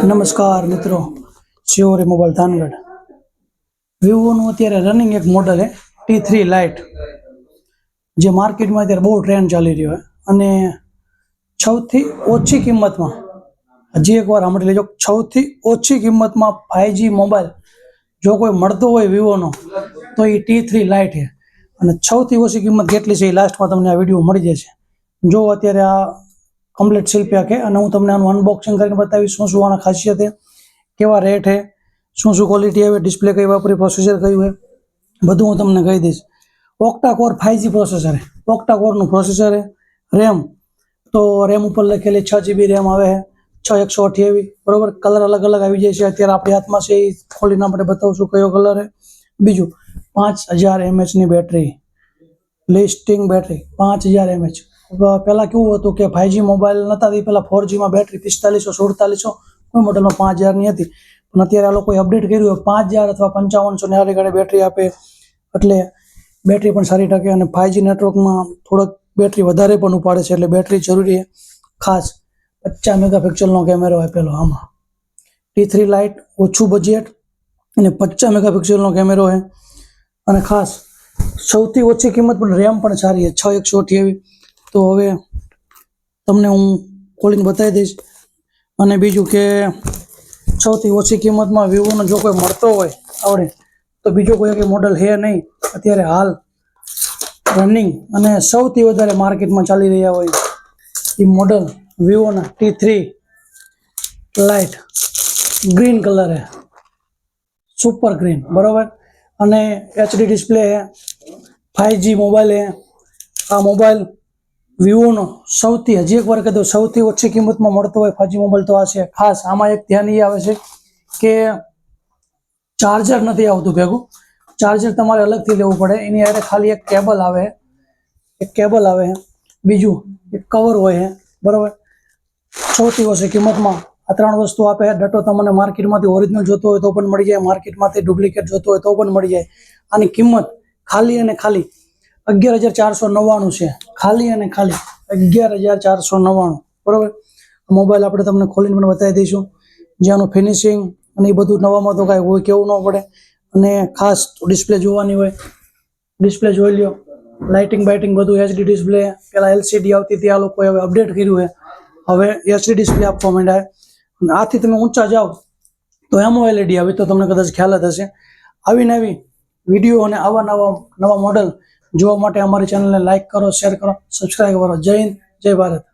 નમસ્કાર મિત્રો, શિવરી મોબાઈલ થાનગઢ. વિવોનું અત્યારે રનિંગ એક મોડલ છે T3 લાઇટ, જે માર્કેટમાં અત્યારે બહુ ટ્રેન્ડ ચાલી રહ્યો છે અને સૌથી ઓછી કિંમતમાં, હજી એકવાર સાંભળી લેજો, સૌથી ઓછી કિંમતમાં 5G મોબાઈલ જો કોઈ મળતો હોય વિવોનો તો એ T3 લાઇટ છે. અને સૌથી ઓછી કિંમત કેટલી છે એ લાસ્ટમાં તમને આ વિડીયો મળી જશે. જો અત્યારે આ કમ્પ્લીટ સીલ પેક છે અને હું તમને આનું અનબોક્સિંગ કરીને બતાવીશ શું શું આના ખાસિયત છે, કેવા રેટ છે, શું શું ક્વોલિટી આવે, ડિસ્પ્લે કઈ વાપરી, પ્રોસેસર કયું છે, બધું હું તમને કહી દઈશ. ઓક્ટા કોર 5G પ્રોસેસર છે, ઓક્ટા કોરનું પ્રોસેસર છે. રેમ તો રેમ ઉપર લખેલી 6GB રેમ આવે છે, 6128, બરોબર. કલર અલગ અલગ આવી જાય છે, અત્યારે આપણી હાથમાં છે એ ખોલીને આપણે બતાવશું કયો કલર છે. બીજું 5000 mAh ની બેટરી, લિસ્ટિંગ બેટરી 5000 mAh. પહેલાં કેવું હતું કે 5G મોબાઈલ નહોતા તે પહેલાં 4G માં બેટરી 4500 4700 કોઈ મોડલમાં 5000ની હતી, પણ અત્યારે આ લોકોએ અપડેટ કર્યું હોય 5000 અથવા 5500 ની આગળ બેટરી આપે, એટલે બેટરી પણ સારી ટકે અને 5G નેટવર્કમાં થોડોક બેટરી વધારે પણ ઉપાડે છે, એટલે બેટરી જરૂરી છે. ખાસ 50 મેગાપિક્સલનો કેમેરો આપેલો આમાં. T3 લાઇટ, ઓછું બજેટ અને 50 મેગાપિક્સલનો કેમેરો છે. અને ખાસ સૌથી ઓછી કિંમત પણ રેમ પણ સારી છે, 6128. તો હવે તમને હું ખોલીને બતાવી દઈશ. અને બીજું કે સૌથી ઓછી કિંમતમાં વિવોનો જો કોઈ મળતો હોય આવડે તો બીજો કોઈ મોડલ છે નહીં અત્યારે હાલ રનિંગ અને સૌથી વધારે માર્કેટમાં ચાલી રહ્યા હોય એ મોડલ વિવોના T3 લાઇટ. ગ્રીન કલર છે, સુપર ગ્રીન, બરાબર. અને HD ડિસ્પ્લે છે, 5G મોબાઈલ છે. આ મોબાઈલ વિવોનો સૌથી, હજી એક વાર કહી દઉં, સૌથી ઓછી કિંમતમાં મળતો હોય 5G મોબાઈલ તો આ છે. ખાસ આમાં એક ધ્યાન એ આવે છે કે ચાર્જર નથી આવતું ભેગું, ચાર્જર તમારે અલગથી લેવું પડે. એની હારે ખાલી એક કેબલ આવે, બીજું એક કવર હોય છે, બરાબર. સૌથી ઓછી કિંમતમાં આ 3 વસ્તુ આપે. ડટો તમને માર્કેટમાંથી ઓરિજિનલ જોતો હોય તો પણ મળી જાય, માર્કેટમાંથી ડુપ્લિકેટ જોતો હોય તો પણ મળી જાય. આની કિંમત ખાલી અને ખાલી 11499 છે, ખાલી અને ખાલી 11499, બરાબર. મોબાઈલ આપણે તમને ખોલીને પણ બતાવી દઈશું, જ્યાંનું ફિનિશિંગ અને એ બધું નવામાં તો કાંઈ હોય કેવું ન પડે. અને ખાસ ડિસ્પ્લે જોવાની હોય, ડિસ્પ્લે જોઈ લ્યો, લાઇટિંગ બાઇટિંગ બધું HD ડિસ્પ્લે. પહેલાં LCD આવતી હતી, આ લોકોએ હવે અપડેટ કર્યું છે, હવે HD ડિસ્પ્લે આપવા માંડ્યા. અને આથી તમે ઊંચા જાઓ તો AMOLED આવી, તો તમને કદાચ ખ્યાલ જ હશે. આવીને આવી વિડીયો અને આવા નવા મોડલ જોવા માટે અમારી ચેનલને લાઇક કરો, શેર કરો, સબસ્ક્રાઈબ કરો. જય હિન્દ, જય ભારત.